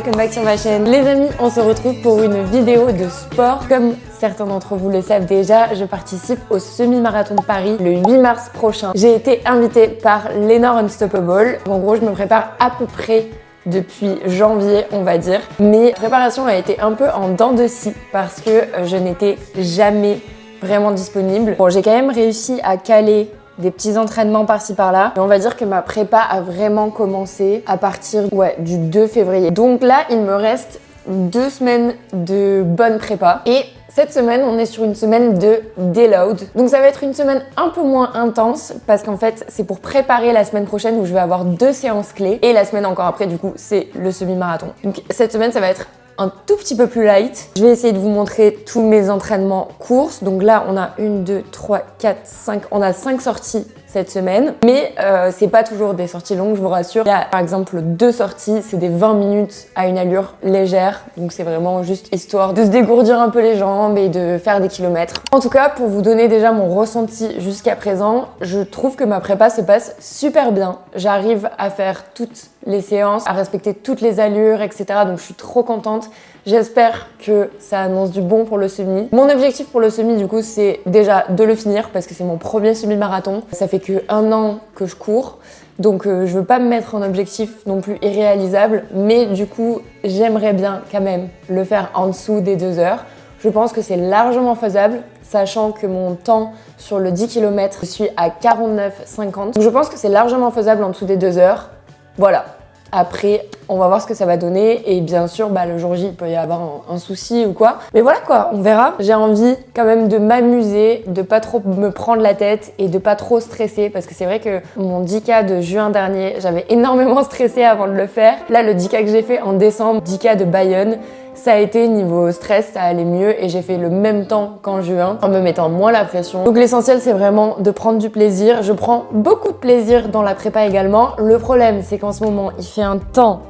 welcome back sur ma chaîne. Les amis, on se retrouve pour une vidéo de sport. Comme certains d'entre vous le savent déjà, je participe au semi-marathon de Paris le 8 mars prochain. J'ai été invitée par Lénore Unstoppable. En gros, je me prépare à peu près depuis janvier, on va dire. Mais la préparation a été un peu en dents de scie parce que je n'étais jamais vraiment disponible. Bon, j'ai quand même réussi à caler des petits entraînements par-ci par-là. Mais on va dire que ma prépa a vraiment commencé à partir du 2 février. Donc là, il me reste 2 semaines de bonne prépa. Et cette semaine, on est sur une semaine de déload. Donc ça va être une semaine un peu moins intense parce qu'en fait, c'est pour préparer la semaine prochaine où je vais avoir 2 séances clés. Et la semaine encore après, du coup, c'est le semi-marathon. Donc cette semaine, ça va être un tout petit peu plus light. Je vais essayer de vous montrer tous mes entraînements courses. Donc là, on a 1, 2, 3, 4, 5. On a 5 sorties cette semaine. Mais c'est pas toujours des sorties longues, je vous rassure. Il y a par exemple 2 sorties, c'est des 20 minutes à une allure légère. Donc c'est vraiment juste histoire de se dégourdir un peu les jambes et de faire des kilomètres. En tout cas, pour vous donner déjà mon ressenti jusqu'à présent, je trouve que ma prépa se passe super bien. J'arrive à faire toutes les séances, à respecter toutes les allures, etc. Donc je suis trop contente. J'espère que ça annonce du bon pour le semi. Mon objectif pour le semi, du coup, c'est déjà de le finir parce que c'est mon premier semi-marathon. Ça fait que 1 an que je cours. Donc je veux pas me mettre un objectif non plus irréalisable. Mais du coup, j'aimerais bien quand même le faire en dessous des 2 heures. Je pense que c'est largement faisable, sachant que mon temps sur le 10 km, je suis à 49,50. Donc je pense que c'est largement faisable en dessous des 2 heures. Voilà. Après, on va voir ce que ça va donner et bien sûr, le jour J, il peut y avoir un souci ou quoi. Mais voilà quoi, on verra. J'ai envie quand même de m'amuser, de pas trop me prendre la tête et de pas trop stresser parce que c'est vrai que mon 10K de juin dernier, j'avais énormément stressé avant de le faire. Là, le 10K que j'ai fait en décembre, 10K de Bayonne, ça a été niveau stress, ça allait mieux et j'ai fait le même temps qu'en juin en me mettant moins la pression. Donc l'essentiel c'est vraiment de prendre du plaisir. Je prends beaucoup de plaisir dans la prépa également. Le problème c'est qu'en ce moment il fait un temps,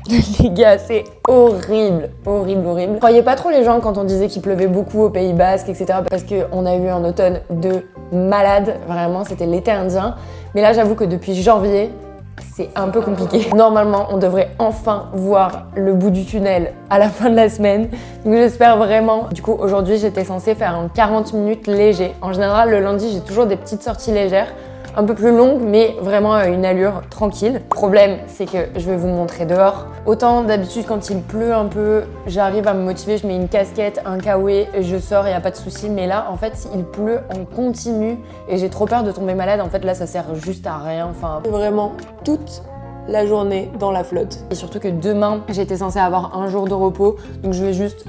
les gars, c'est horrible, horrible, horrible. Je croyais pas trop les gens quand on disait qu'il pleuvait beaucoup au Pays Basque, etc. Parce qu'on a eu un automne de malade, vraiment c'était l'été indien. Mais là j'avoue que depuis janvier, c'est un peu compliqué. Normalement, on devrait enfin voir le bout du tunnel à la fin de la semaine. Donc j'espère vraiment. Du coup, aujourd'hui, j'étais censée faire un 40 minutes léger. En général, le lundi, j'ai toujours des petites sorties légères, un peu plus longues, mais vraiment à une allure tranquille. Le problème, c'est que je vais vous montrer dehors. Autant d'habitude, quand il pleut un peu, j'arrive à me motiver, je mets une casquette, un kawaii, je sors, il n'y a pas de souci. Mais là, en fait, il pleut en continu et j'ai trop peur de tomber malade. En fait, là, ça sert juste à rien. Enfin, vraiment toute la journée dans la flotte. Et surtout que demain, j'étais censée avoir un jour de repos, donc je vais juste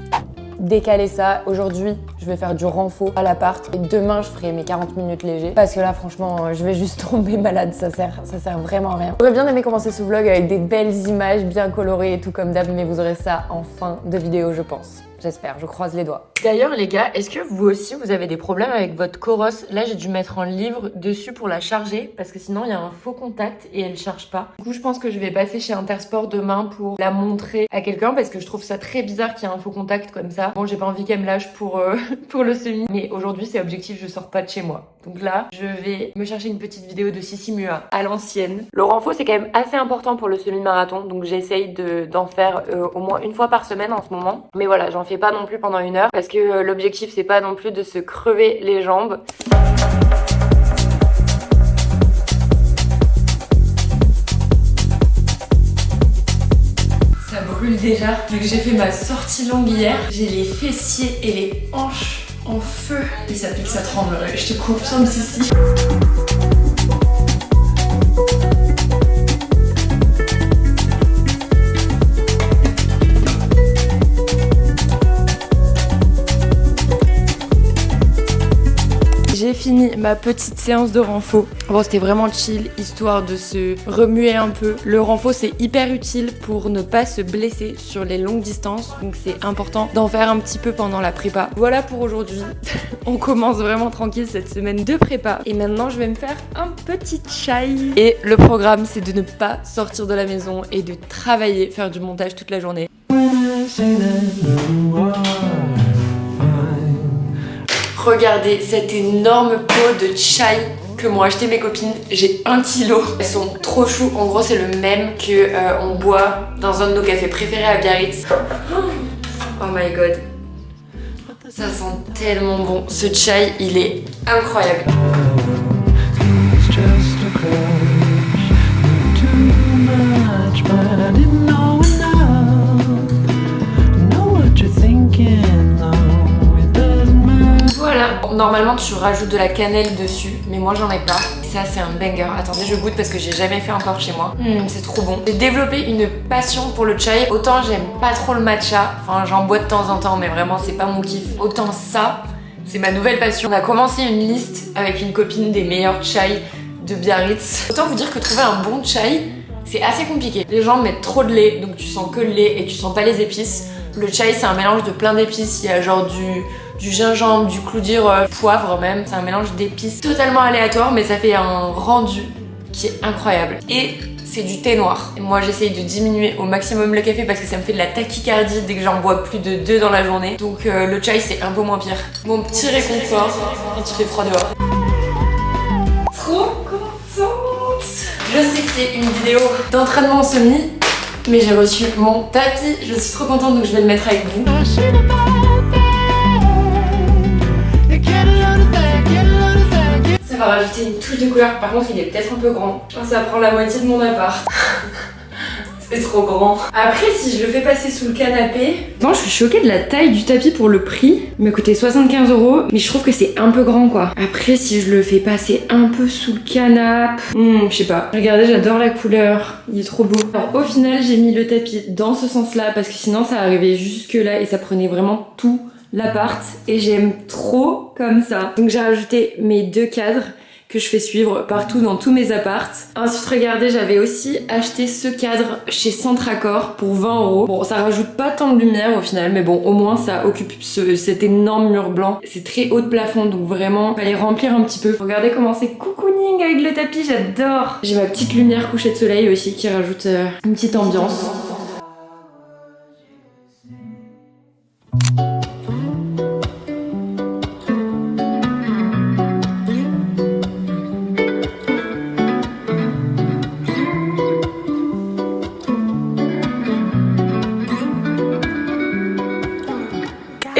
décaler ça. Aujourd'hui, je vais faire du renfort à l'appart et demain, je ferai mes 40 minutes légers parce que là, franchement, je vais juste tomber malade. Ça sert vraiment à rien. J'aurais bien aimé commencer ce vlog avec des belles images bien colorées et tout comme d'hab, mais vous aurez ça en fin de vidéo, je pense. J'espère, je croise les doigts. D'ailleurs les gars, est-ce que vous aussi vous avez des problèmes avec votre Coros? Là j'ai dû mettre un livre dessus pour la charger parce que sinon il y a un faux contact et elle charge pas. Du coup je pense que je vais passer chez Intersport demain pour la montrer à quelqu'un parce que je trouve ça très bizarre qu'il y ait un faux contact comme ça. Bon j'ai pas envie qu'elle me lâche pour le semi, mais aujourd'hui c'est objectif, je sors pas de chez moi. Donc là je vais me chercher une petite vidéo de Sissi Mua à l'ancienne. Le renfort c'est quand même assez important pour le semi-marathon, donc j'essaye d'en faire au moins une fois par semaine en ce moment. Mais voilà, j'en fais pas non plus pendant 1 heure parce que l'objectif c'est pas non plus de se crever les jambes. Ça brûle déjà. Vu que j'ai fait ma sortie longue hier, j'ai les fessiers et les hanches en feu. Et ça pique, ça tremble, je te confirme Sissi. J'ai fini ma petite séance de renfort. Bon, c'était vraiment chill, histoire de se remuer un peu. Le renfort, c'est hyper utile pour ne pas se blesser sur les longues distances. Donc c'est important d'en faire un petit peu pendant la prépa. Voilà pour aujourd'hui. On commence vraiment tranquille cette semaine de prépa. Et maintenant, je vais me faire un petit chai. Et le programme, c'est de ne pas sortir de la maison et de travailler, faire du montage toute la journée. Regardez cette énorme pot de chai que m'ont acheté mes copines. J'ai 1 kilo. Elles sont trop chou. En gros, c'est le même que on boit dans un de nos cafés préférés à Biarritz. Oh my god. Ça sent tellement bon. Ce chai, il est incroyable. Voilà. Normalement, tu rajoutes de la cannelle dessus, mais moi j'en ai pas. Ça, c'est un banger. Attendez, je goûte parce que j'ai jamais fait encore chez moi. C'est trop bon. J'ai développé une passion pour le chai. Autant j'aime pas trop le matcha. Enfin, j'en bois de temps en temps, mais vraiment, c'est pas mon kiff. Autant ça, c'est ma nouvelle passion. On a commencé une liste avec une copine des meilleurs chai de Biarritz. Autant vous dire que trouver un bon chai, c'est assez compliqué. Les gens mettent trop de lait, donc tu sens que le lait et tu sens pas les épices. Le chai, c'est un mélange de plein d'épices. Il y a genre du gingembre, du clou d'ire, poivre même. C'est un mélange d'épices totalement aléatoire, mais ça fait un rendu qui est incroyable. Et c'est du thé noir. Et moi, j'essaye de diminuer au maximum le café parce que ça me fait de la tachycardie dès que j'en bois plus de 2 dans la journée. Donc le chai, c'est un peu moins pire. Mon petit réconfort quand il fait froid dehors. Trop contente! Je sais que c'est une vidéo d'entraînement en semi, mais j'ai reçu mon tapis. Je suis trop contente, donc je vais le mettre avec vous. Ça va rajouter une touche de couleur. Par contre, il est peut-être un peu grand. Je pense que ça prend la moitié de mon appart. C'est trop grand. Après, si je le fais passer sous le canapé... Bon, je suis choquée de la taille du tapis pour le prix. Il m'a coûté 75 €, mais je trouve que c'est un peu grand, quoi. Après, si je le fais passer un peu sous le canapé... je sais pas. Regardez, j'adore la couleur. Il est trop beau. Alors, au final, j'ai mis le tapis dans ce sens-là, parce que sinon, ça arrivait jusque là et ça prenait vraiment tout l'appart. Et j'aime trop comme ça. Donc, j'ai rajouté mes 2 cadres que je fais suivre partout dans tous mes apparts. Ensuite, regardez, j'avais aussi acheté ce cadre chez Centracor pour 20 €. Bon, ça rajoute pas tant de lumière au final, mais bon, au moins ça occupe cet énorme mur blanc. C'est très haut de plafond, donc vraiment, fallait remplir un petit peu. Regardez comment c'est cocooning avec le tapis, j'adore. J'ai ma petite lumière coucher de soleil aussi qui rajoute une petite ambiance.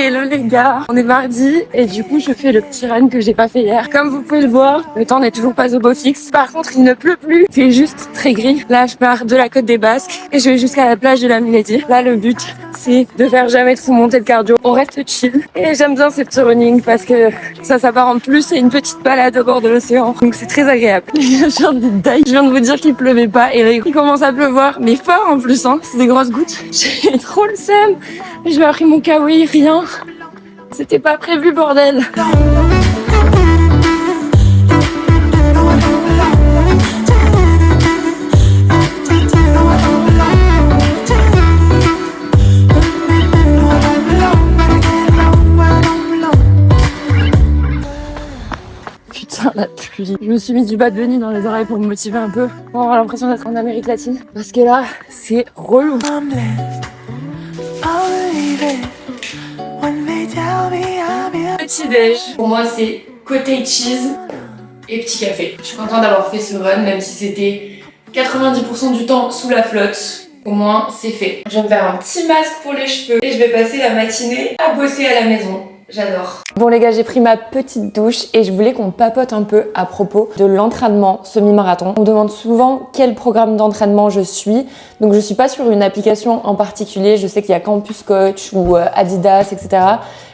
Hello les gars, on est mardi et du coup je fais le petit run que j'ai pas fait hier. Comme vous pouvez le voir, le temps n'est toujours pas au beau fixe. Par contre il ne pleut plus, c'est juste très gris. Là je pars de la côte des Basques et je vais jusqu'à la plage de la Milady. Là le but c'est de faire jamais trop monter le cardio. On reste chill et j'aime bien ces petits running parce que ça s'apparente plus à une petite balade au bord de l'océan. Donc c'est très agréable. J'ai envie de die. Je viens de vous dire qu'il pleuvait pas et là il commence à pleuvoir, mais fort en plus hein. C'est des grosses gouttes. J'ai trop le seum. Je vais pris mon kawaii, rien. C'était pas prévu, bordel. Putain, la pluie. Je me suis mis du Bad Bunny dans les oreilles pour me motiver un peu, pour avoir l'impression d'être en Amérique latine. Parce que là, c'est relou. Petit déj, pour moi c'est cottage cheese et petit café. Je suis contente d'avoir fait ce run, même si c'était 90% du temps sous la flotte. Au moins c'est fait. Je vais me faire un petit masque pour les cheveux et je vais passer la matinée à bosser à la maison. J'adore. Bon les gars, j'ai pris ma petite douche et je voulais qu'on papote un peu à propos de l'entraînement semi-marathon. On me demande souvent quel programme d'entraînement je suis. Donc je suis pas sur une application en particulier. Je sais qu'il y a Campus Coach ou Adidas, etc.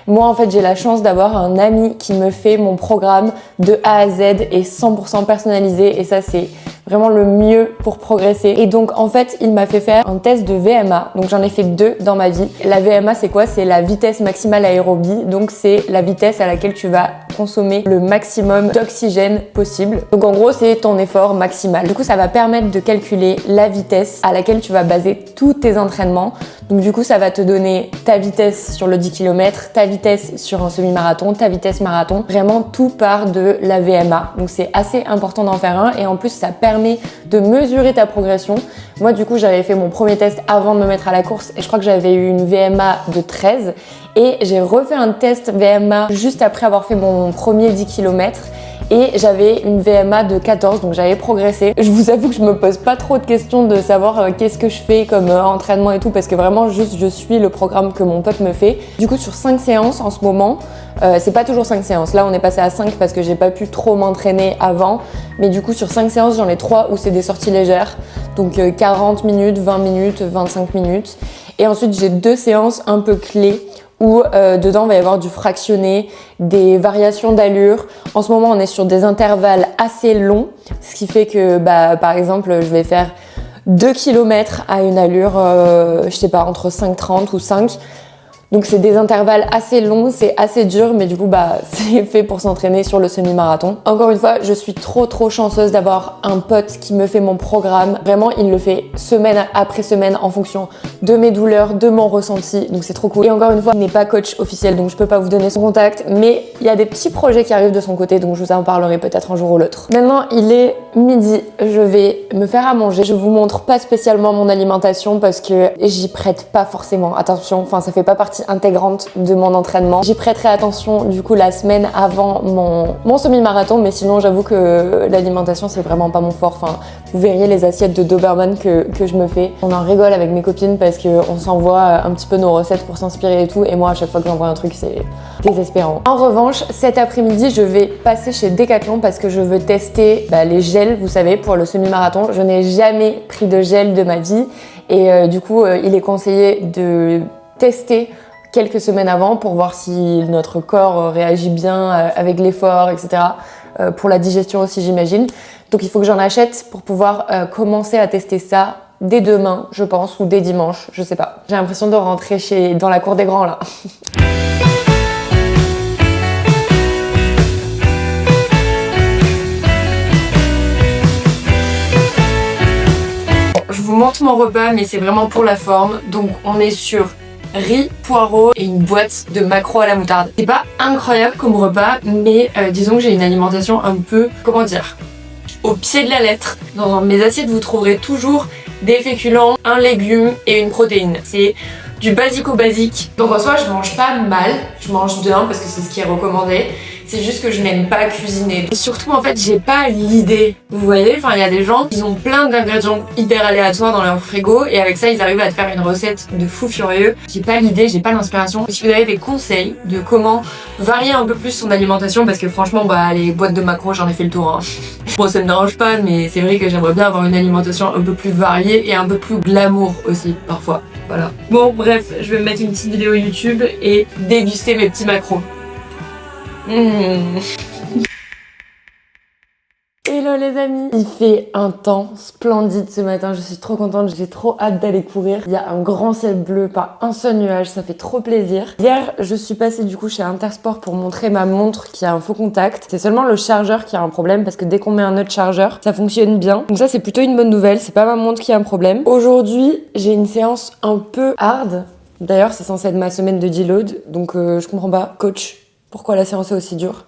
Moi en fait j'ai la chance d'avoir un ami qui me fait mon programme de A à Z et 100% personnalisé et ça c'est vraiment le mieux pour progresser. Et donc en fait il m'a fait faire un test de VMA. Donc j'en ai fait 2 dans ma vie. La VMA c'est quoi? C'est la vitesse maximale aérobie. Donc c'est la vitesse à laquelle tu vas consommer le maximum d'oxygène possible. Donc en gros c'est ton effort maximal. Du coup ça va permettre de calculer la vitesse à laquelle tu vas baser tous tes entraînements. Donc du coup ça va te donner ta vitesse sur le 10 km, ta vitesse sur un semi-marathon, ta vitesse marathon. Vraiment tout part de la VMA. Donc c'est assez important d'en faire un et en plus ça permet de mesurer ta progression. Moi du coup j'avais fait mon premier test avant de me mettre à la course et je crois que j'avais eu une VMA de 13 et j'ai refait un test VMA juste après avoir fait mon premier 10 km et j'avais une VMA de 14, donc j'avais progressé. Je vous avoue que je me pose pas trop de questions de savoir qu'est-ce que je fais comme entraînement et tout, parce que vraiment juste je suis le programme que mon pote me fait. Du coup sur 5 séances en ce moment, c'est pas toujours 5 séances, là on est passé à 5 parce que j'ai pas pu trop m'entraîner avant, mais du coup sur 5 séances j'en ai 3 où c'est des sorties légères, donc 40 minutes, 20 minutes, 25 minutes. Et ensuite j'ai 2 séances un peu clés où dedans il va y avoir du fractionné, des variations d'allure. En ce moment on est sur des intervalles assez longs, ce qui fait que par exemple je vais faire 2 km à une allure, je sais pas, entre 5,30 ou 5. Donc c'est des intervalles assez longs, c'est assez dur, mais du coup c'est fait pour s'entraîner sur le semi-marathon. Encore une fois, je suis trop chanceuse d'avoir un pote qui me fait mon programme. Vraiment, il le fait semaine après semaine en fonction de mes douleurs, de mon ressenti, donc c'est trop cool. Et encore une fois, il n'est pas coach officiel, donc je peux pas vous donner son contact, mais il y a des petits projets qui arrivent de son côté, donc je vous en parlerai peut-être un jour ou l'autre. Maintenant, il est midi, je vais me faire à manger. Je vous montre pas spécialement mon alimentation parce que j'y prête pas forcément attention, enfin ça fait pas partie intégrante de mon entraînement. J'y prêterai attention du coup la semaine avant mon semi-marathon, mais sinon j'avoue que l'alimentation c'est vraiment pas mon fort. Enfin, vous verriez les assiettes de Doberman que je me fais. On en rigole avec mes copines parce qu'on s'envoie un petit peu nos recettes pour s'inspirer et tout, et moi à chaque fois que j'envoie un truc c'est désespérant. En revanche, cet après-midi je vais passer chez Decathlon parce que je veux tester les gels, vous savez, pour le semi-marathon. Je n'ai jamais pris de gel de ma vie et du coup il est conseillé de tester quelques semaines avant pour voir si notre corps réagit bien avec l'effort, etc. Pour la digestion aussi, j'imagine. Donc il faut que j'en achète pour pouvoir commencer à tester ça dès demain, je pense, ou dès dimanche, je sais pas. J'ai l'impression de rentrer dans la cour des grands là. Je vous montre mon repas, mais c'est vraiment pour la forme. Donc on est sur riz, poireaux et une boîte de maquereaux à la moutarde. C'est pas incroyable comme repas, mais disons que j'ai une alimentation un peu, comment dire, au pied de la lettre. Dans mes assiettes, vous trouverez toujours des féculents, un légume et une protéine. C'est du basique. Donc en soi, je mange pas mal, je mange bien parce que c'est ce qui est recommandé. C'est juste que je n'aime pas cuisiner. Et surtout, en fait, j'ai pas l'idée. Vous voyez, enfin, il y a des gens qui ont plein d'ingrédients hyper aléatoires dans leur frigo et avec ça, ils arrivent à te faire une recette de fou furieux. J'ai pas l'idée, j'ai pas l'inspiration. Si vous avez des conseils de comment varier un peu plus son alimentation, parce que franchement, les boîtes de maquereaux, j'en ai fait le tour. Hein. Bon, ça me dérange pas, mais c'est vrai que j'aimerais bien avoir une alimentation un peu plus variée et un peu plus glamour aussi, parfois. Voilà. Bon, bref, je vais me mettre une petite vidéo YouTube et déguster mes petits maquereaux. Hello les amis, il fait un temps splendide ce matin, je suis trop contente, j'ai trop hâte d'aller courir. Il y a un grand ciel bleu, pas un seul nuage, ça fait trop plaisir. Hier, je suis passée du coup chez Intersport pour montrer ma montre qui a un faux contact. C'est seulement le chargeur qui a un problème parce que dès qu'on met un autre chargeur, ça fonctionne bien. Donc ça c'est plutôt une bonne nouvelle, c'est pas ma montre qui a un problème. Aujourd'hui, j'ai une séance un peu hard. D'ailleurs, c'est censé être ma semaine de deload, donc je comprends pas. Coach, pourquoi la séance est aussi dure?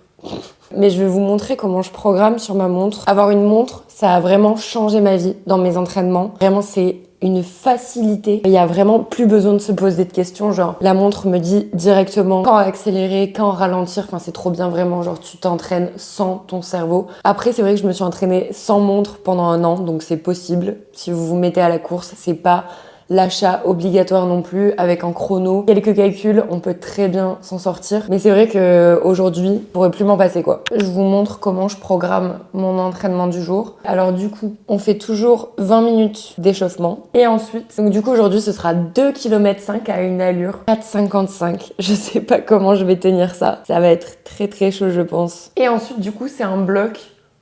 Mais je vais vous montrer comment je programme sur ma montre. Avoir une montre, ça a vraiment changé ma vie dans mes entraînements. Vraiment, c'est une facilité. Il y a vraiment plus besoin de se poser de questions. Genre, la montre me dit directement quand accélérer, quand ralentir. Enfin, c'est trop bien, vraiment. Genre, tu t'entraînes sans ton cerveau. Après, c'est vrai que je me suis entraînée sans montre pendant 1 an, donc c'est possible. Si vous vous mettez à la course, c'est pas l'achat obligatoire non plus, avec un chrono, quelques calculs, on peut très bien s'en sortir. Mais c'est vrai qu'aujourd'hui, je pourrais plus m'en passer quoi. Je vous montre comment je programme mon entraînement du jour. Alors du coup, on fait toujours 20 minutes d'échauffement. Et ensuite, donc du coup aujourd'hui, ce sera 2,5 km à une allure 4,55. Je sais pas comment je vais tenir ça. Ça va être très chaud, je pense. Et ensuite, du coup, c'est un bloc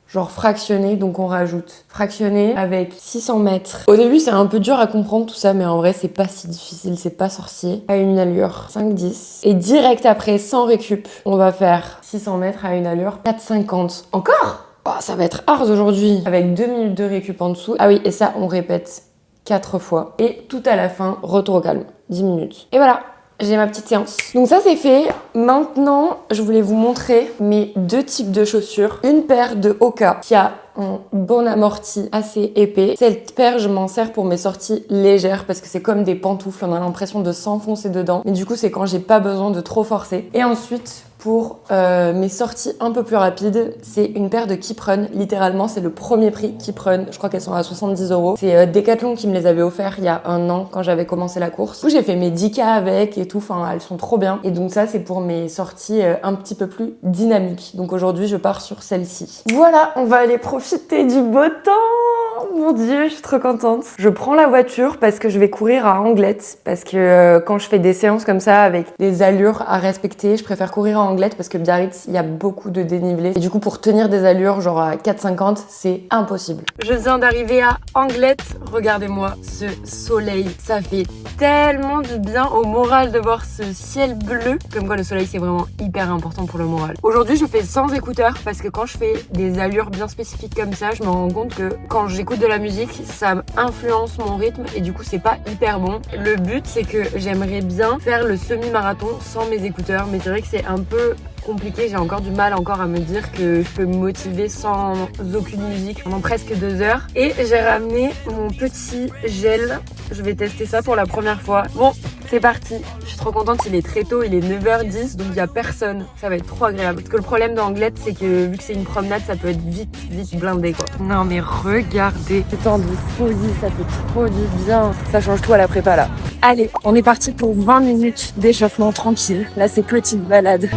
genre fractionné, donc on rajoute fractionné avec 600 mètres. Au début, c'est un peu dur à comprendre tout ça, mais en vrai, c'est pas si difficile, c'est pas sorcier. À une allure 5,10. Et direct après, sans récup, on va faire 600 mètres à une allure 4,50. Encore? Oh, ça va être hard aujourd'hui. Avec 2 minutes de récup en dessous. Ah oui, et ça, on répète 4 fois. Et tout à la fin, retour au calme. 10 minutes. Et voilà. J'ai ma petite séance. Donc ça c'est fait. Maintenant, je voulais vous montrer mes 2 types de chaussures. Une paire de Hoka qui a un bon amorti assez épais. Cette paire, je m'en sers pour mes sorties légères parce que c'est comme des pantoufles. On a l'impression de s'enfoncer dedans. Mais du coup, c'est quand j'ai pas besoin de trop forcer. Et ensuite, pour mes sorties un peu plus rapides, c'est une paire de Keep Run. Littéralement, c'est le premier prix Keep Run. Je crois qu'elles sont à 70 €. C'est Decathlon qui me les avait offerts il y a un an quand j'avais commencé la course. Du coup, j'ai fait mes 10K avec et tout. Enfin, elles sont trop bien. Et donc ça, c'est pour mes sorties un petit peu plus dynamiques. Donc aujourd'hui, je pars sur celle-ci. Voilà, on va aller profiter du beau temps. Mon Dieu, je suis trop contente. Je prends la voiture parce que je vais courir à Anglette. Parce que quand je fais des séances comme ça avec des allures à respecter, je préfère courir à Anglette parce que Biarritz, il y a beaucoup de dénivelé. Et du coup, pour tenir des allures genre à 4,50, c'est impossible. Je viens d'arriver à Anglette. Regardez-moi ce soleil. Ça fait tellement du bien au moral de voir ce ciel bleu. Comme quoi, le soleil, c'est vraiment hyper important pour le moral. Aujourd'hui, je fais sans écouteurs parce que quand je fais des allures bien spécifiques comme ça, je me rends compte que quand j'écoute de la musique, ça influence mon rythme et du coup, c'est pas hyper bon. Le but, c'est que j'aimerais bien faire le semi-marathon sans mes écouteurs, mais c'est vrai que c'est un peu compliqué. J'ai encore du mal à me dire que je peux me motiver sans aucune musique pendant presque 2 heures. Et j'ai ramené mon petit gel. Je vais tester ça pour la première fois. Bon, c'est parti. Je suis trop contente, il est très tôt, il est 9h10, donc il n'y a personne. Ça va être trop agréable. Parce que le problème d'Anglette, c'est que vu que c'est une promenade, ça peut être vite blindé quoi. Non mais regardez, ce temps de folie, ça fait trop du bien. Ça change tout à la prépa là. Allez, on est parti pour 20 minutes d'échauffement tranquille. Là, c'est petite balade.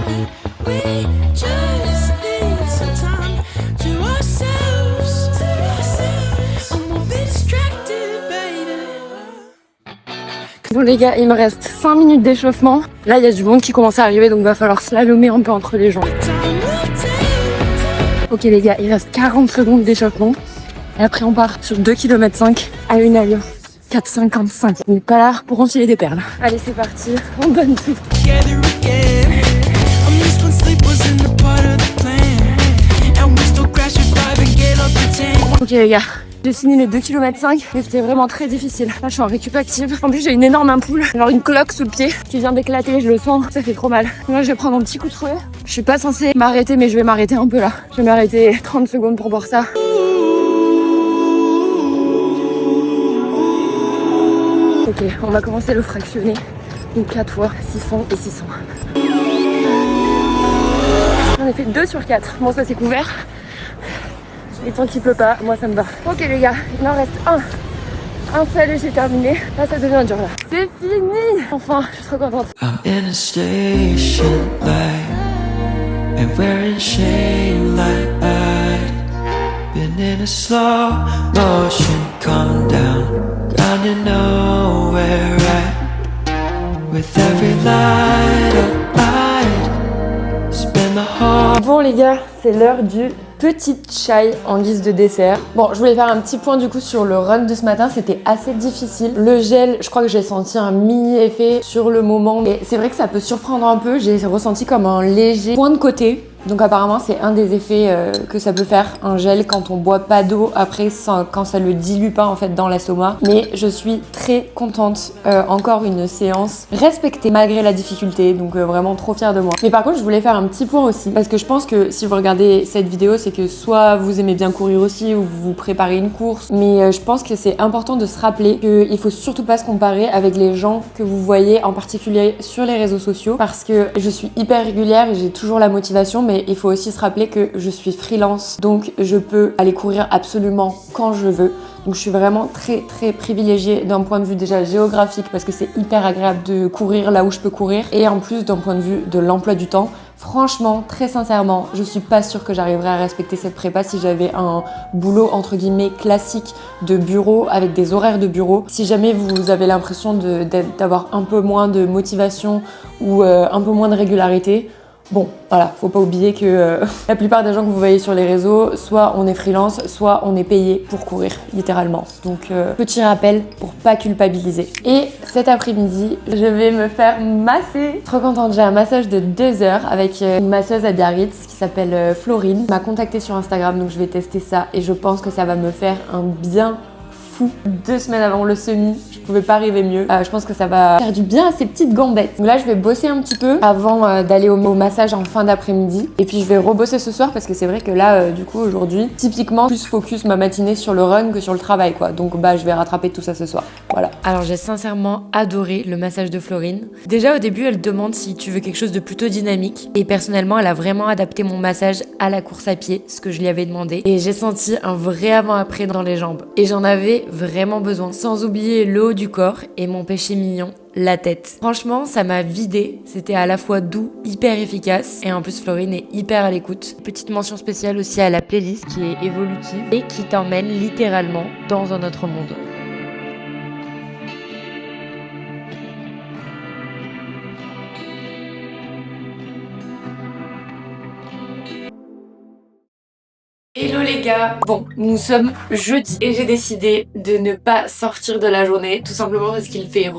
Bon les gars, il me reste 5 minutes d'échauffement. Là, il y a du monde qui commence à arriver, donc va falloir slalomer un peu entre les gens. Ok les gars, il reste 40 secondes d'échauffement. Et après, on part sur 2,5 km à une allure 4,55. On n'est pas là pour enfiler des perles. Allez, c'est parti, on donne tout. Ok les gars, j'ai fini les 2,5 km, mais c'était vraiment très difficile. Là, je suis en récup active. En plus, j'ai une énorme ampoule, genre une cloque sous le pied qui vient d'éclater. Je le sens, ça fait trop mal. Moi, je vais prendre un petit coup de fouet. Je suis pas censée m'arrêter, mais je vais m'arrêter un peu là. Je vais m'arrêter 30 secondes pour boire ça. Ok, on va commencer le fractionner. Donc 4 fois 600 et 600. J'en ai fait 2 sur 4. Bon, ça c'est couvert. Et tant qu'il pleut pas, moi ça me va. Ok les gars, il en reste un. Un seul et j'ai terminé. Là ça devient dur là. C'est fini. Enfin, je suis trop contente. I'm in a station light and wearing shame like been in a slow motion, calm down, gone you nowhere right with every light of light, spend the whole. Bon les gars, c'est l'heure du petite chai en guise de dessert. Bon, je voulais faire un petit point du coup sur le run de ce matin, c'était assez difficile. Le gel, je crois que j'ai senti un mini effet sur le moment. Et c'est vrai que ça peut surprendre un peu, j'ai ressenti comme un léger point de côté. Donc apparemment c'est un des effets que ça peut faire, un gel quand on boit pas d'eau après quand ça le dilue pas en fait dans l'estomac. Mais je suis très contente, encore une séance respectée malgré la difficulté, donc vraiment trop fière de moi. Mais par contre je voulais faire un petit point aussi, parce que je pense que si vous regardez cette vidéo c'est que soit vous aimez bien courir aussi ou vous préparez une course, mais je pense que c'est important de se rappeler qu'il faut surtout pas se comparer avec les gens que vous voyez en particulier sur les réseaux sociaux, parce que je suis hyper régulière et j'ai toujours la motivation, mais il faut aussi se rappeler que je suis freelance, donc je peux aller courir absolument quand je veux. Donc je suis vraiment très privilégiée d'un point de vue déjà géographique, parce que c'est hyper agréable de courir là où je peux courir, et en plus d'un point de vue de l'emploi du temps. Franchement, très sincèrement, je suis pas sûre que j'arriverais à respecter cette prépa si j'avais un boulot entre guillemets classique de bureau avec des horaires de bureau. Si jamais vous avez l'impression d'avoir un peu moins de motivation ou un peu moins de régularité, bon, voilà, faut pas oublier que la plupart des gens que vous voyez sur les réseaux, soit on est freelance, soit on est payé pour courir, littéralement. Donc, petit rappel pour pas culpabiliser. Et cet après-midi, je vais me faire masser. Trop contente, j'ai un massage de 2 heures avec une masseuse à Biarritz qui s'appelle Florine. Elle m'a contactée sur Instagram, donc je vais tester ça et je pense que ça va me faire un bien fou. 2 semaines avant le semi, je pouvais pas rêver mieux. Je pense que ça va faire du bien à ces petites gambettes. Donc là, je vais bosser un petit peu avant d'aller au massage en fin d'après-midi. Et puis je vais rebosser ce soir parce que c'est vrai que là, du coup, aujourd'hui, typiquement, plus focus ma matinée sur le run que sur le travail, quoi. Donc je vais rattraper tout ça ce soir. Voilà. Alors j'ai sincèrement adoré le massage de Florine. Déjà au début, elle demande si tu veux quelque chose de plutôt dynamique. Et personnellement, elle a vraiment adapté mon massage à la course à pied, ce que je lui avais demandé. Et j'ai senti un vrai avant-après dans les jambes. Et j'en avais vraiment besoin. Sans oublier le haut du corps et mon péché mignon, la tête. Franchement, ça m'a vidé. C'était à la fois doux, hyper efficace. Et en plus, Florine est hyper à l'écoute. Petite mention spéciale aussi à la playlist qui est évolutive et qui t'emmène littéralement dans un autre monde. Hello les gars. Bon, nous sommes jeudi et j'ai décidé de ne pas sortir de la journée, tout simplement parce qu'il fait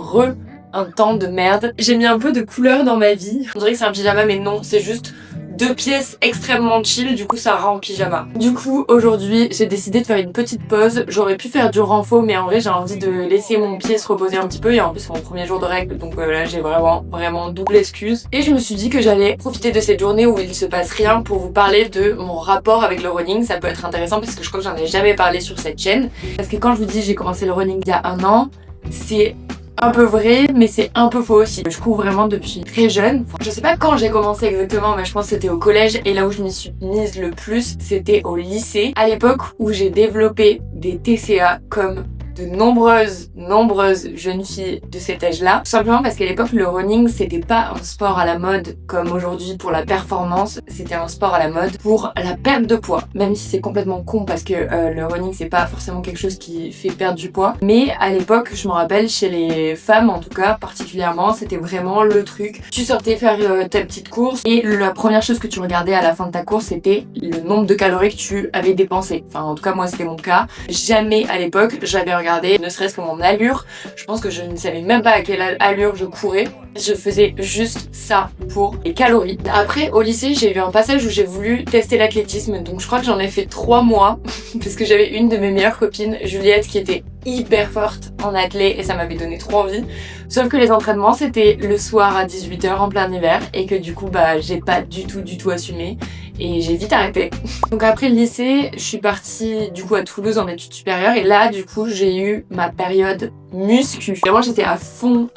un temps de merde. J'ai mis un peu de couleur dans ma vie. On dirait que c'est un pyjama mais non, c'est juste 2 pièces extrêmement chill, du coup ça rend pyjama. Du coup aujourd'hui j'ai décidé de faire une petite pause. J'aurais pu faire du renfo mais en vrai j'ai envie de laisser mon pied se reposer un petit peu et en plus c'est mon premier jour de règle donc là j'ai vraiment double excuse. Et je me suis dit que j'allais profiter de cette journée où il se passe rien pour vous parler de mon rapport avec le running. Ça peut être intéressant parce que je crois que j'en ai jamais parlé sur cette chaîne. Parce que quand je vous dis j'ai commencé le running il y a 1 an, c'est un peu vrai, mais c'est un peu faux aussi. Je cours vraiment depuis très jeune. Je sais pas quand j'ai commencé exactement, mais je pense que c'était au collège. Et là où je m'y suis mise le plus, c'était au lycée. À l'époque où j'ai développé des TCA comme de nombreuses jeunes filles de cet âge-là. Tout simplement parce qu'à l'époque, le running, c'était pas un sport à la mode comme aujourd'hui pour la performance. C'était un sport à la mode pour la perte de poids. Même si c'est complètement con parce que le running, c'est pas forcément quelque chose qui fait perdre du poids. Mais à l'époque, je me rappelle, chez les femmes en tout cas, particulièrement, c'était vraiment le truc. Tu sortais faire ta petite course et la première chose que tu regardais à la fin de ta course, c'était le nombre de calories que tu avais dépensé. Enfin, en tout cas, moi, c'était mon cas. Jamais à l'époque, j'avais regardé ne serait-ce que mon allure. Je pense que je ne savais même pas à quelle allure je courais. Je faisais juste ça pour les calories. Après, au lycée, j'ai eu un passage où j'ai voulu tester l'athlétisme. Donc je crois que j'en ai fait 3 mois parce que j'avais une de mes meilleures copines, Juliette, qui était hyper forte en athlé et ça m'avait donné trop envie. Sauf que les entraînements, c'était le soir à 18h en plein hiver et que du coup, j'ai pas du tout assumé. Et j'ai vite arrêté. Donc après le lycée, je suis partie du coup à Toulouse en études supérieures et là du coup j'ai eu ma période muscu. Vraiment j'étais à fond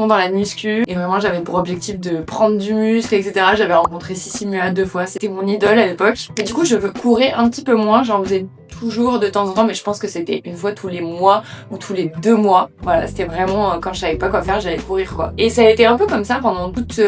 dans la muscu et vraiment j'avais pour objectif de prendre du muscle, etc. J'avais rencontré Sissi Mua 2 fois, c'était mon idole à l'époque. Et du coup je courais un petit peu moins, j'en faisais toujours de temps en temps, mais je pense que c'était une fois tous les mois ou tous les 2 mois. Voilà, c'était vraiment quand je savais pas quoi faire, j'allais courir quoi. Et ça a été un peu comme ça pendant toutes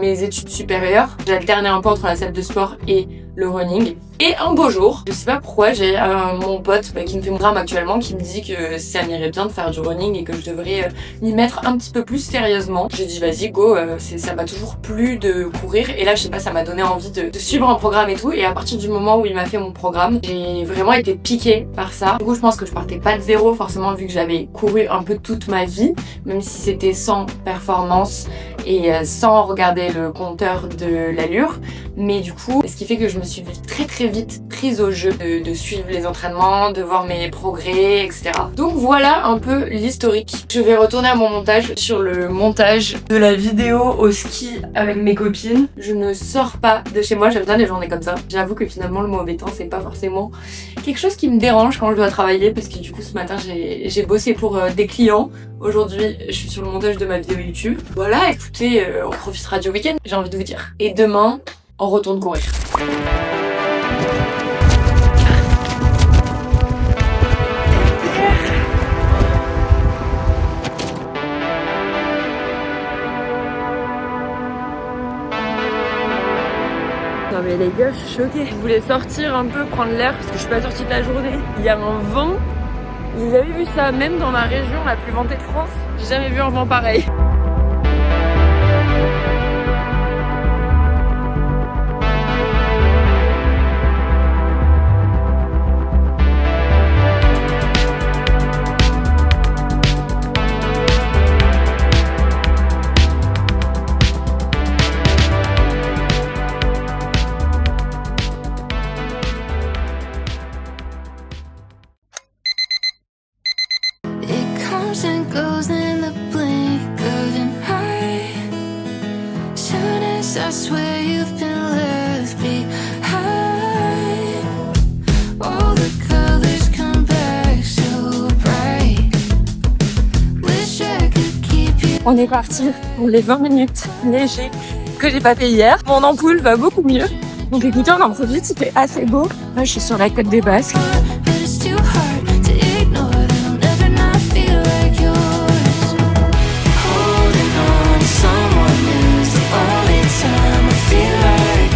mes études supérieures. J'alternais un peu entre la salle de sport et le running. Et un beau jour, je sais pas pourquoi, j'ai mon pote qui me fait mon drame actuellement qui me dit que ça m'irait bien de faire du running et que je devrais m'y mettre un petit peu plus sérieusement. J'ai dit vas-y go, ça m'a toujours plu de courir et là je sais pas, ça m'a donné envie de suivre un programme et tout. Et à partir du moment où il m'a fait mon programme, j'ai vraiment été piquée par ça. Du coup je pense que je partais pas de zéro forcément vu que j'avais couru un peu toute ma vie, même si c'était sans performance et sans regarder le compteur de l'allure. Mais du coup, ce qui fait que je me suis très vite prise au jeu de suivre les entraînements, de voir mes progrès, etc. Donc voilà un peu l'historique. Je vais retourner à mon montage sur le montage de la vidéo au ski avec mes copines. Je ne sors pas de chez moi, j'aime bien les journées comme ça. J'avoue que finalement le mauvais temps c'est pas forcément quelque chose qui me dérange quand je dois travailler parce que du coup ce matin j'ai bossé pour des clients. Aujourd'hui je suis sur le montage de ma vidéo YouTube. Voilà, écoutez, on profitera du week-end, j'ai envie de vous dire. Et demain, on retourne courir. Non mais les gars, je suis choquée. Je voulais sortir un peu, prendre l'air parce que je suis pas sortie de la journée. Il y a un vent. Vous avez vu ça même dans la région la plus ventée de France? J'ai jamais vu un vent pareil. I swear you've been left behind. All the colors come back so bright. Wish I could keep you. On est parti pour les 20 minutes légers que j'ai pas fait hier. Mon ampoule va beaucoup mieux. Donc écoutez, on en profite, il fait assez beau. Là, je suis sur la côte des Basques. But it's too hard to ignore that I'll never not feel like yours. Holding on to someone new's the only time I feel like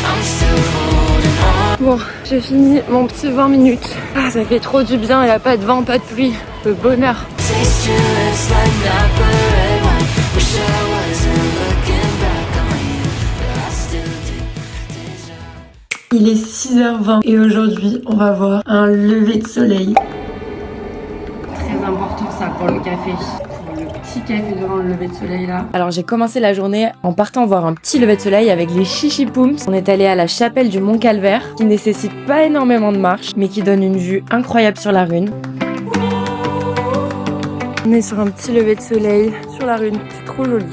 I'm still holding on. Bon, j'ai fini mon petit 20 minutes. Ah, ça fait trop du bien, il n'y a pas de vent, pas de pluie. Le bonheur. Taste your lips like Napa red wine. Wish I wasn't looking back on you, but I still do. Il est 6h20 et aujourd'hui, on va voir un lever de soleil. Très important ça pour le café. Pour le petit café devant le lever de soleil là. Alors j'ai commencé la journée en partant voir un petit lever de soleil avec les Chichipoums. On est allé à la chapelle du Mont Calvaire qui nécessite pas énormément de marche mais qui donne une vue incroyable sur la Rhune. On est sur un petit lever de soleil sur la Rhune, c'est trop joli.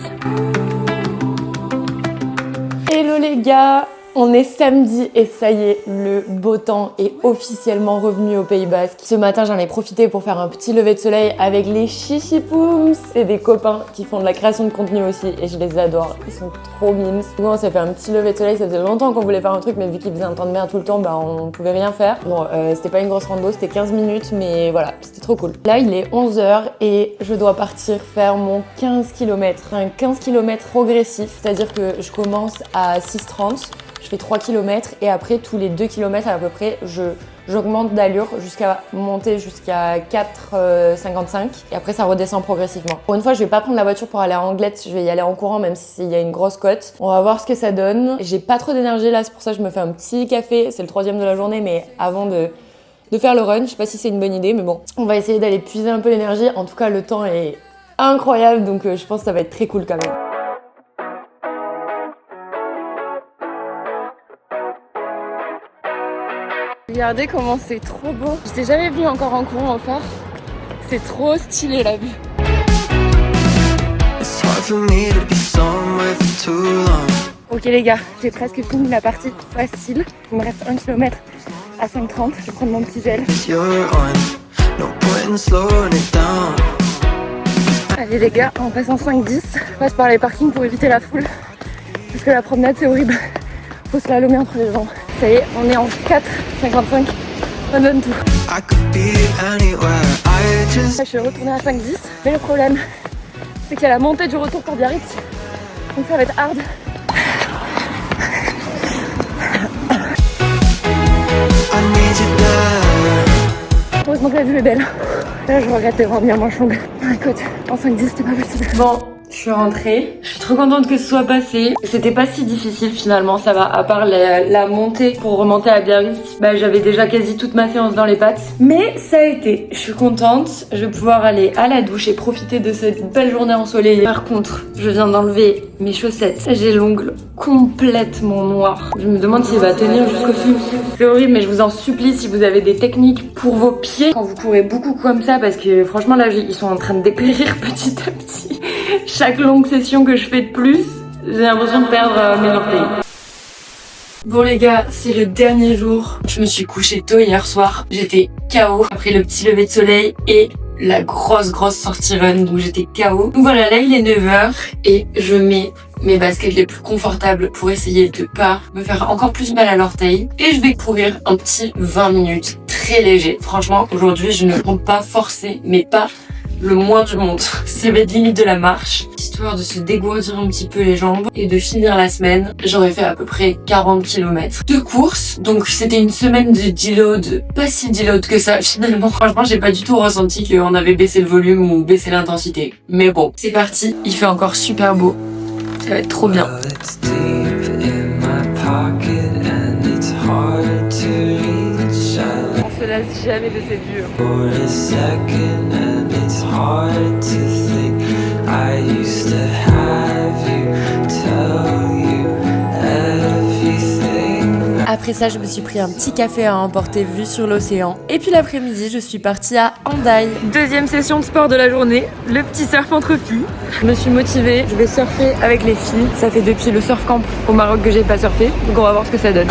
Hello les gars! On est samedi et ça y est, le beau temps est officiellement revenu au Pays Basque. Ce matin, j'en ai profité pour faire un petit lever de soleil avec les Chichipoums. C'est des copains qui font de la création de contenu aussi et je les adore. Ils sont trop mimes. Souvent, on s'est fait un petit lever de soleil. Ça faisait longtemps qu'on voulait faire un truc, mais vu qu'il faisait un temps de merde tout le temps, bah on pouvait rien faire. Bon, c'était pas une grosse rando, c'était 15 minutes, mais voilà, c'était trop cool. Là, il est 11h et je dois partir faire mon 15 km. Un 15 km progressif, c'est-à-dire que je commence à 6h30. Je fais 3 km et après tous les 2 km à peu près, j'augmente d'allure jusqu'à monter jusqu'à 4,55 et après ça redescend progressivement. Pour une fois, je vais pas prendre la voiture pour aller à Anglette, je vais y aller en courant même s'il y a une grosse côte. On va voir ce que ça donne. J'ai pas trop d'énergie là, c'est pour ça que je me fais un petit café. C'est le 3e de la journée, mais avant de faire le run, je sais pas si c'est une bonne idée, mais bon, on va essayer d'aller puiser un peu l'énergie. En tout cas, le temps est incroyable, donc je pense que ça va être très cool quand même. Regardez comment c'est trop beau. J'étais jamais venue encore en courant au phare. C'est trop stylé la vue. Ok les gars, j'ai presque fini la partie facile. Il me reste 1 km à 5,30. Je vais prendre mon petit gel. Allez les gars, on passe en 5-10. Je passe par les parkings pour éviter la foule. Parce que la promenade c'est horrible. Faut slalomer entre les gens. Ça y est, on est en 4,55. On donne tout. Là, je suis retournée à 5,10. Mais le problème, c'est qu'il y a la montée du retour pour Biarritz. Donc ça va être hard. Heureusement que la vue est belle. Là, je regrette d'avoir mis un manche longue. Écoute, en 5,10, c'était pas possible. Bon. Je suis rentrée, je suis trop contente que ce soit passé. C'était pas si difficile finalement, ça va, à part la montée pour remonter à Biarritz. Bah j'avais déjà quasi toute ma séance dans les pattes. Mais ça a été, je suis contente. Je vais pouvoir aller à la douche et profiter de cette belle journée ensoleillée. Par contre, je viens d'enlever mes chaussettes. J'ai l'ongle complètement noir. Je me demande s'il va tenir jusqu'au dessus. C'est horrible, mais je vous en supplie si vous avez des techniques pour vos pieds quand vous courez beaucoup comme ça, parce que franchement là ils sont en train de dépérir petit à petit. Chaque longue session que je fais de plus, j'ai l'impression de perdre mes orteils. Bon les gars, c'est le dernier jour. Je me suis couchée tôt hier soir. J'étais KO après le petit lever de soleil et la grosse sortie run, donc j'étais KO. Donc voilà, là il est 9h et je mets mes baskets les plus confortables pour essayer de pas me faire encore plus mal à l'orteil. Et je vais courir un petit 20 minutes très léger. Franchement, aujourd'hui je ne compte pas forcer mes pas le moins du monde. C'est mes limites de la marche, histoire de se dégourdir un petit peu les jambes et de finir la semaine. J'aurais fait à peu près 40 km de course, donc c'était une semaine de deload, pas si deload que ça finalement. Franchement, j'ai pas du tout ressenti qu'on avait baissé le volume ou baissé l'intensité. Mais bon, c'est parti, il fait encore super beau. Ça va être trop bien. On se lasse jamais de cette vue. Après Après ça, je me suis pris un petit café à emporter vue sur l'océan. Et puis l'après-midi, je suis partie à Hendaye. Deuxième session de sport de la journée, le petit surf entre filles. Je me suis motivée, je vais surfer avec les filles. Ça fait depuis le surf camp au Maroc que j'ai pas surfé, donc on va voir ce que ça donne.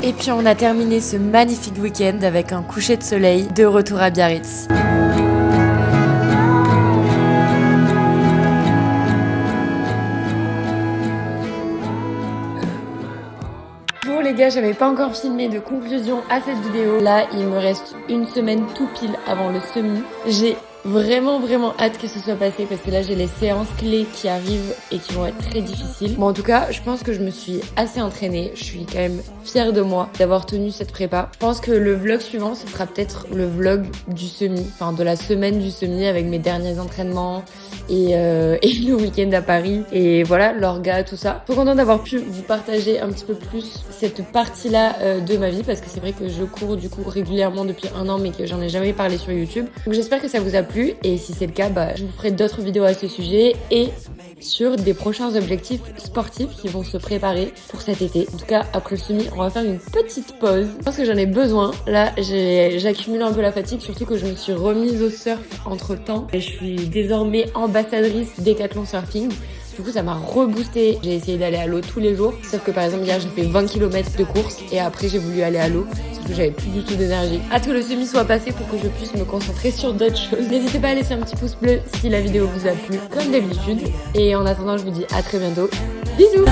Et puis on a terminé ce magnifique week-end avec un coucher de soleil de retour à Biarritz. Bon les gars, j'avais pas encore filmé de conclusion à cette vidéo. Là, il me reste une semaine tout pile avant le semi. J'ai vraiment hâte que ce soit passé parce que là j'ai les séances clés qui arrivent et qui vont être très difficiles. Bon en tout cas je pense que je me suis assez entraînée. Je suis quand même fière de moi d'avoir tenu cette prépa. Je pense que le vlog suivant ce sera peut-être le vlog du semi, enfin de la semaine du semi avec mes derniers entraînements et le week-end à Paris et voilà l'orga, tout ça. Trop contente d'avoir pu vous partager un petit peu plus cette partie là de ma vie parce que c'est vrai que je cours du coup régulièrement depuis 1 an mais que j'en ai jamais parlé sur YouTube. Donc j'espère que ça vous a plu et si c'est le cas, je vous ferai d'autres vidéos à ce sujet et sur des prochains objectifs sportifs qui vont se préparer pour cet été. En tout cas, après le semi, on va faire une petite pause. Je pense que j'en ai besoin. Là, j'accumule un peu la fatigue, surtout que je me suis remise au surf entre temps. Et je suis désormais ambassadrice Decathlon Surfing. Du coup, ça m'a reboosté. J'ai essayé d'aller à l'eau tous les jours. Sauf que par exemple, hier, j'ai fait 20 km de course et après, j'ai voulu aller à l'eau. Sauf que j'avais plus du tout d'énergie. Hâte que le semi soit passé pour que je puisse me concentrer sur d'autres choses. N'hésitez pas à laisser un petit pouce bleu si la vidéo vous a plu, comme d'habitude. Et en attendant, je vous dis à très bientôt. Bisous!